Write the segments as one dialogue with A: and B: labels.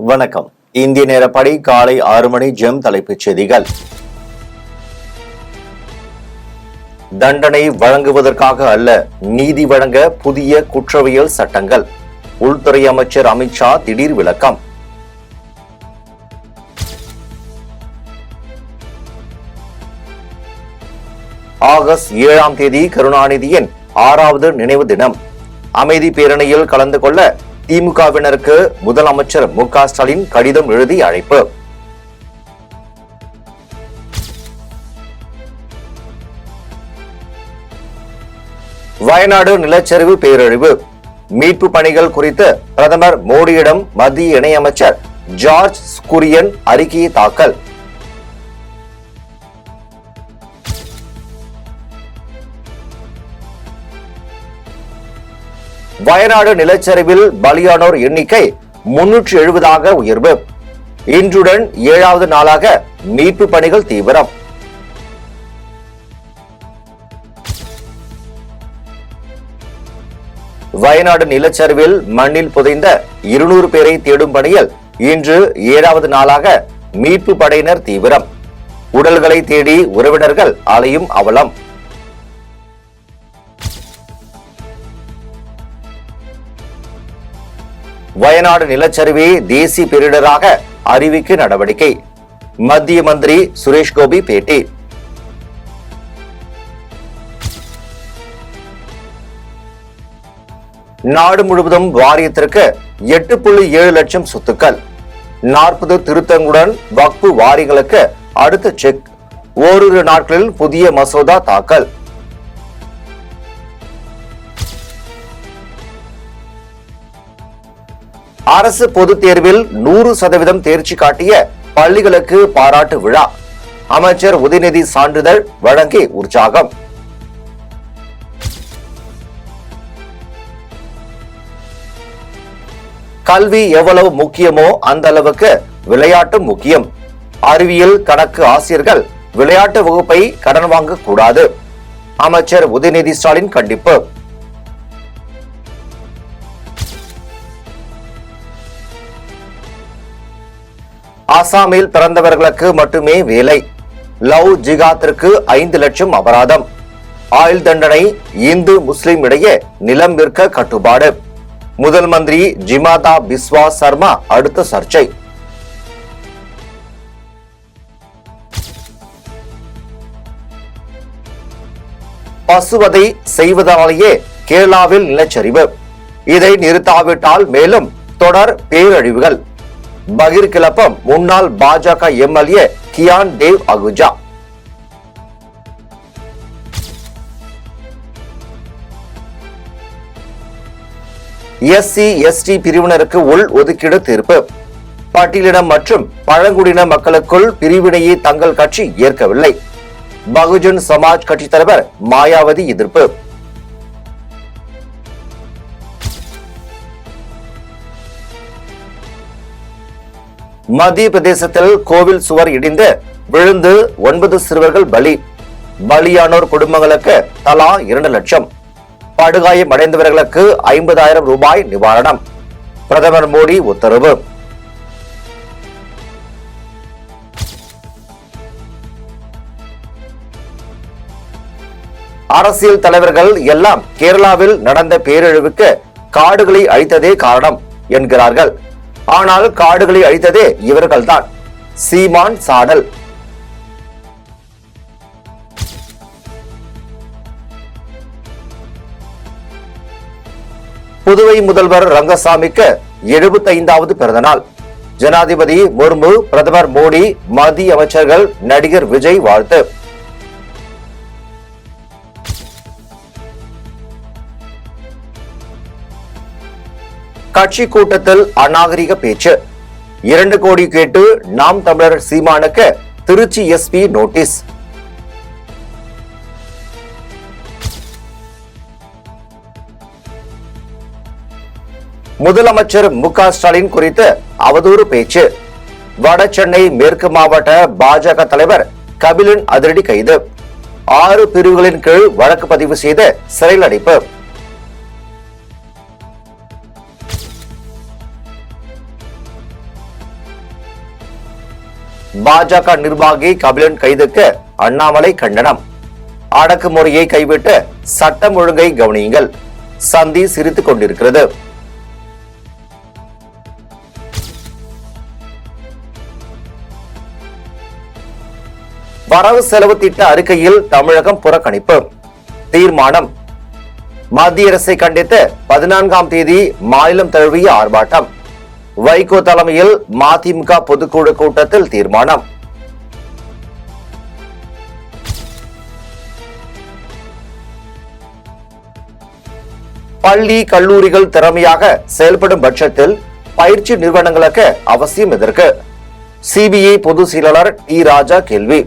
A: வணக்கம். இந்திய நேரப்படி காலை 6 மணி ஜெம் தலைப்புச் செய்திகள். தண்டனை வழங்குவதற்காக அல்ல, நீதி வழங்க புதிய குற்றவியல் சட்டங்கள். உள்துறை அமைச்சர் அமித்ஷா திடீர் விளக்கம். ஆகஸ்ட் 7ஆம் தேதி கருணாநிதியின் 6வது நினைவு தினம். அமைதி பேரணியில் கலந்து கொள்ள திமுகவினருக்கு முதலமைச்சர் மு.க. ஸ்டாலின் கடிதம் எழுதி அழைப்பு. வயநாடு நிலச்சரிவு பேரழிவு மீட்பு பணிகள் குறித்து பிரதமர் மோடியிடம் மத்திய இணையமைச்சர் ஜார்ஜ் குரியன் அறிக்கையை தாக்கல். வயநாடு நிலச்சரிவில் பலியானோர் எண்ணிக்கை 370ஆக உயர்வு. இன்றுடன் 7வது நாளாக மீட்பு பணிகள் தீவிரம். வயநாடு நிலச்சரிவில் மண்ணில் புதைந்த 200 பேரை தேடும் பணியில் இன்று 7வது நாளாக மீட்பு படையினர் தீவிரம். உடல்களை தேடி உறவினர்கள் அலையும் அவலம். வயநாடு நிலச்சரிவை தேசிய பேரிடராக அறிவிக்க நடவடிக்கை. மத்திய மந்திரி சுரேஷ் கோபி பேட்டி. நாடு முழுவதும் வாரியத்திற்கு 8.7 லட்சம் சொத்துக்கள். 40 திருத்தங்களுடன் வக்ஃபு வாரிகளுக்கு அடுத்த செக். ஓரிரு நாட்களில் புதிய மசோதா தாக்கல். அரசு பொதுத் தேர்வில் 100% தேர்ச்சி காட்டிய பள்ளிகளுக்கு பாராட்டு விழா. அமைச்சர் உதயநிதி சான்றிதழ் வழங்கி உற்சாகம். கல்வி எவ்வளவு முக்கியமோ அந்த அளவுக்கு விளையாட்டும் முக்கியம். அறிவியல் கணக்கு ஆசிரியர்கள் விளையாட்டு வகுப்பை கடன் வாங்க கூடாது. அமைச்சர் உதயநிதி ஸ்டாலின் கண்டிப்பு. அசாமில் பிறந்தவர்களுக்கு மட்டுமே வேலை. லவ் ஜிகாத்திற்கு 5 லட்சம் அபராதம். ஆயுள் தண்டனை. இந்து முஸ்லிம் இடையே நிலம் விற்க கட்டுப்பாடு. முதல் மந்திரி ஜிமாதா பிஸ்வா சர்மா அடுத்த சர்ச்சை. பசுவதை செய்வதாலேயே கேரளாவில் நிலச்சரிவு. இதை நிறுத்தாவிட்டால் மேலும் தொடர் பேரழிவுகள். பகிர் கிளப்பம் முன்னாள் பாஜக எம்எல்ஏ கியான் தேவ் அகுஜா. SC/ST பிரிவினருக்கு உள் ஒதுக்கீடு தீர்ப்பு. பட்டியலினம் மற்றும் பழங்குடியின மக்களுக்குள் பிரிவினையை தங்கள் கட்சி ஏற்கவில்லை. பகுஜன் சமாஜ் கட்சி தலைவர் மாயாவதி எதிர்ப்பு. மத்திய பிரதேசத்தில் கோவில் சுவர் இடிந்து விழுந்து 9 சிறுவர்கள் பலி. பலியானோர் குடும்பங்களுக்கு தலா 2 லட்சம். படுகாயம் அடைந்தவர்களுக்கு 50,000 ரூபாய் நிவாரணம். பிரதமர் மோடி உத்தரவு. அரசியல் தலைவர்கள் எல்லாம் கேரளாவில் நடந்த பேரழிவுக்கு காடுகளை அழித்ததே காரணம் என்கிறார்கள். ஆனால் காடுகளை அழித்ததே இவர்கள்தான். சீமான் சாடல். புதுவை முதல்வர் ரங்கசாமிக்கு 75வது பிறந்தநாள். ஜனாதிபதி முர்மு, பிரதமர் மோடி, மத்திய அமைச்சர்கள், நடிகர் விஜய் வாழ்த்து. கட்சி கூட்டத்தில் அநாகரிக பேச்சு. 2 கோடி கேட்டு நாம் தமிழர் சீமானுக்கு திருச்சி எஸ்பி நோட்டீஸ். முதலமைச்சர் மு.க. ஸ்டாலின் குறித்து அவதூறு பேச்சு. வட சென்னை மேற்கு மாவட்ட பாஜக தலைவர் கபிலன் அதிரடி கைது. 6 பிரிவுகளின் கீழ் வழக்கு பதிவு செய்து சிறையில் அடைப்பு. பாஜக நிர்வாகி கபிலன் கைதுக்கு அண்ணாமலை கண்டனம். அடக்குமுறையை கைவிட்டு சட்டம் ஒழுங்கை கவனியுங்கள். சந்தி சிரித்துக் கொண்டிருக்கிறது. வரவு செலவு திட்ட அறிக்கையில் தமிழகம் புறக்கணிப்பு. தீர்மானம். மத்திய அரசை கண்டித்து 14ஆம் தேதி மாநிலம் தழுவிய ஆர்ப்பாட்டம். வைகோ தலைமையில் மதிமுக பொதுக்குழு கூட்டத்தில் தீர்மானம். பள்ளி கல்லூரிகள் திறமையாக செயல்படும் பட்சத்தில் பயிற்சி நிறுவனங்களுக்கு அவசியம் எதற்கு? சிபிஐ பொதுச் செயலாளர் டி ராஜா கேள்வி.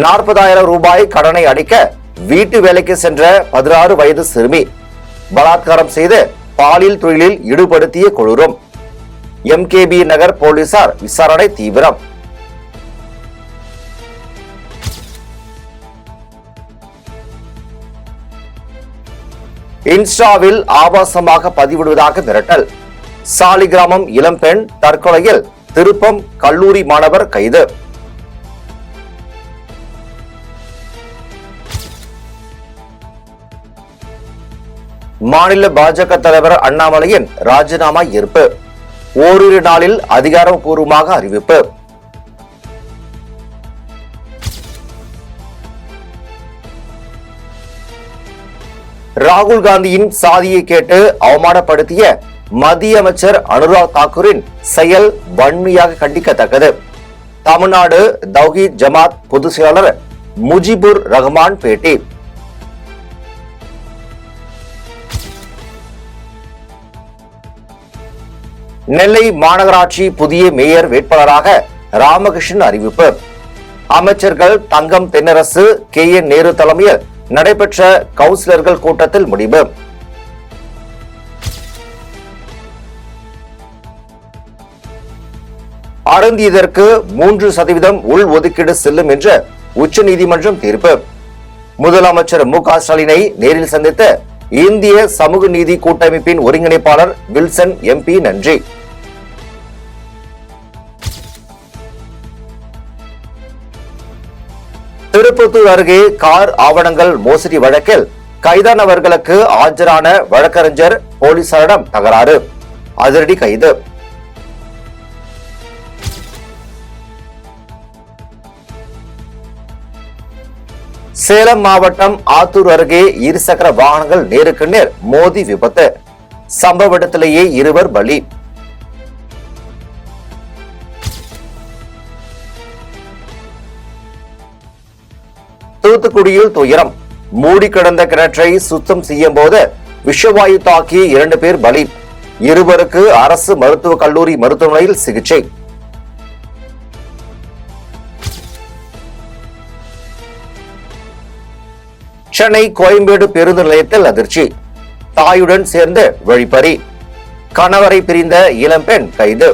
A: ₹40,000 கடனை அடைக்க வீட்டு வேலைக்கு சென்ற 16 வயது சிறுமி பலாத்காரம் செய்து பாலியல் தொழிலில் ஈடுபடுத்திய கொடூரம். எம்கேபி நகர் போலீசார் விசாரணை தீவிரம். இன்ஸ்டாவில் ஆபாசமாக பதிவிடுவதாக மிரட்டல். சாலிகிராமம் இளம்பெண் தற்கொலையில் திருப்பம் கல்லூரி மாணவர் கைது. மாநில பாஜக தலைவர் அண்ணாமலையின் ராஜினாமா ஏற்பு. ஓரிரு நாளில் அதிகாரப்பூர்வமாக அறிவிப்பு. ராகுல் காந்தியின் சாதியை கேட்டு அவமானப்படுத்திய மத்திய அமைச்சர் அனுராக் தாக்கூரின் செயல் வன்மையாக கண்டிக்கத்தக்கது. தமிழ்நாடு தௌஹீத் ஜமாத் பொதுச் செயலாளர் முஜிபுர் ரஹ்மான் பேட்டி. நெல்லை மாநகராட்சி புதிய மேயர் வேட்பாளராக ராமகிருஷ்ணன் அறிவிப்பு. அமைச்சர்கள் தங்கம் தென்னரசு, KN நேரு தலைமையில் நடைபெற்ற கவுன்சிலர்கள் கூட்டத்தில் முடிவு. அருந்தியதற்கு 3% உள் ஒதுக்கீடு செல்லும் என்று உச்சநீதிமன்றம் தீர்ப்பு. முதலமைச்சர் MK ஸ்டாலினை நேரில் சந்தித்து இந்திய சமூக நீதி கூட்டமைப்பின் ஒருங்கிணைப்பாளர் வில்சன் MP நன்றி. திருப்பத்தூர் அருகே கார் ஆவணங்கள் மோசடி வழக்கில் கைதானவர்களுக்கு ஆஜரான வழக்கறிஞர் போலீசாரிடம் தகராறு. அதிரடி கைது. சேலம் மாவட்டம் ஆத்தூர் அருகே இருசக்கர வாகனங்கள் நேருக்கு நேர் மோதி விபத்து. சம்பவ இடத்திலேயே 2 பலி. தூத்துக்குடியில் துயரம். மூடி கிடந்த கிணற்றை சுத்தம் செய்யும் போது விஷவாயு தாக்கி 2 பேர் பலி. 2 அரசு மருத்துவக் கல்லூரி மருத்துவமனையில் சிகிச்சை. சென்னை கோயம்பேடு பேருந்து நிலையத்தில் அதிர்ச்சி. தாயுடன் சேர்ந்து வழிப்பறி. கணவரை பிரிந்த இளம்பெண் கைது.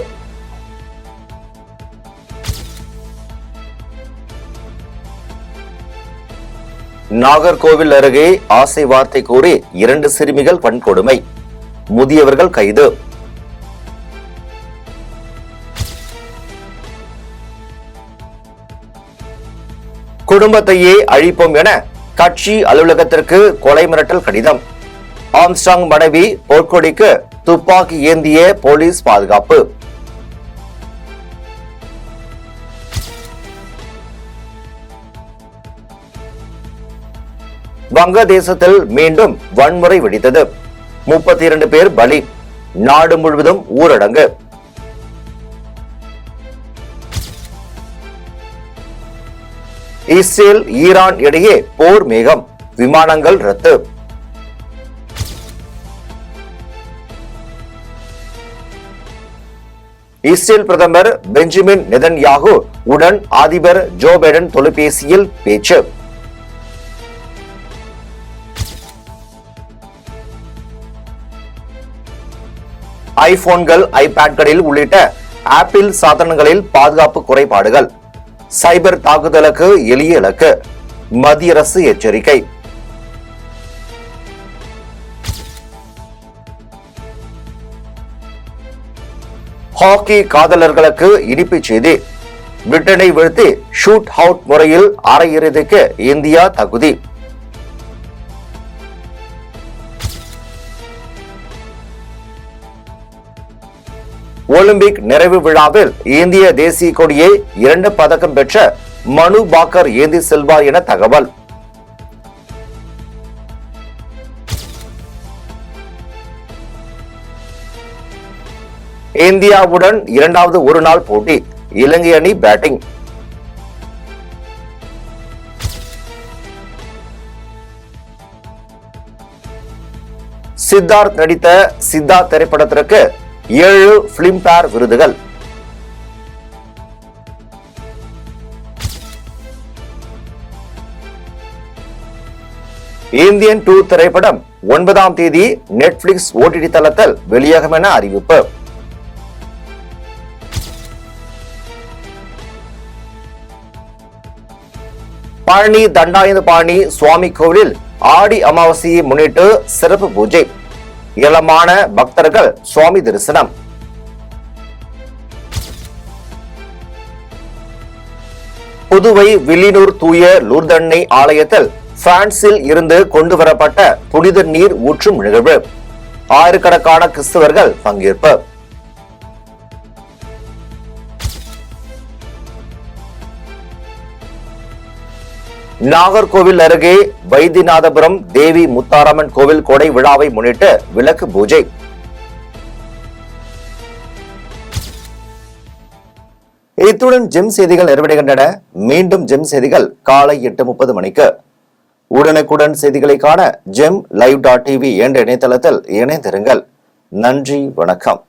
A: நாகர்கோவில் அருகே ஆசை வார்த்தை கூறி 2 சிறுமிகள் வன்கொடுமை. முதியவர்கள் கைது. குடும்பத்தையே அழிப்போம் என கட்சி அலுவலகத்திற்கு கொலை மிரட்டல் கடிதம். ஆம்ஸ்ட்ராங் மனைவி போர்க்கொடிக்கு துப்பாக்கி ஏந்திய போலீஸ் பாதுகாப்பு. வங்கதேசத்தில் மீண்டும் வன்முறை வெடித்தது. 32 பேர் பலி. நாடு முழுவதும் ஊரடங்கு. இஸ்ரேல் ஈரான் இடையே போர் மேகம். விமானங்கள் ரத்து. இஸ்ரேல் பிரதமர் பெஞ்சமின் நெதன்யாகு உடன் அதிபர் ஜோ பைடன் தொலைபேசியில் பேச்சு. ஐபோன்கள், ஐபேட்களில் உள்ளிட்ட ஆப்பிள் சாதனங்களில் பாதுகாப்பு குறைபாடுகள். சைபர் தாக்குதலுக்கு எளிய இலக்கு. மத்திய அரசு எச்சரிக்கை. ஹாக்கி காதலர்களுக்கு இனிப்பு செய்தி. பிரிட்டனை வீழ்த்தி ஷூட் அவுட் முறையில் அரையிறுதிக்கு இந்தியா தகுதி. ஒலிம்பிக் நிறைவு விழாவில் இந்திய தேசிய கொடியை 2 பதக்கம் பெற்ற மனு பாக்கர் ஏந்தி செல்வார் என தகவல். இந்தியாவுடன் 2வது ஒருநாள் போட்டி. இலங்கை அணி பேட்டிங். சித்தார்த் நடித்த சித்தார்த் திரைப்படத்திற்கு 7 பிலிம்பேர் விருதுகள். இந்தியன் 2 திரைப்படம் 9ஆம் தேதி நெட்ஃபிளிக்ஸ் OTT தளத்தில் வெளியாகும் என அறிவிப்பு. பழனி தண்டாயுதபாணி சுவாமி கோவிலில் ஆடி அமாவாசையை முன்னிட்டு சிறப்பு பூஜை. ஏராளமான பக்தர்கள் சுவாமி தரிசனம். புதுவை வில்லியனூர் தூய லூர்தன்னை ஆலயத்தில் பிரான்சில் இருந்து கொண்டு வரப்பட்ட புனித நீர் ஊற்றும் நிகழ்வு. ஆயிரக்கணக்கான கிறிஸ்தவர்கள் பங்கேற்பு. நாகர்கோவில் அருகே வைத்தியநாதபுரம் தேவி முத்தாரம்மன் கோவில் கொடை விழாவை முன்னிட்டு விளக்கு பூஜை. இத்துடன் ஜெம் செய்திகள் நிறைவடைகின்றன. மீண்டும் ஜெம் செய்திகள் காலை 8:30 மணிக்கு. உடனுக்குடன் செய்திகளை காண GemLive.tv என்ற இணையதளத்தில் இணைந்திருங்கள். நன்றி, வணக்கம்.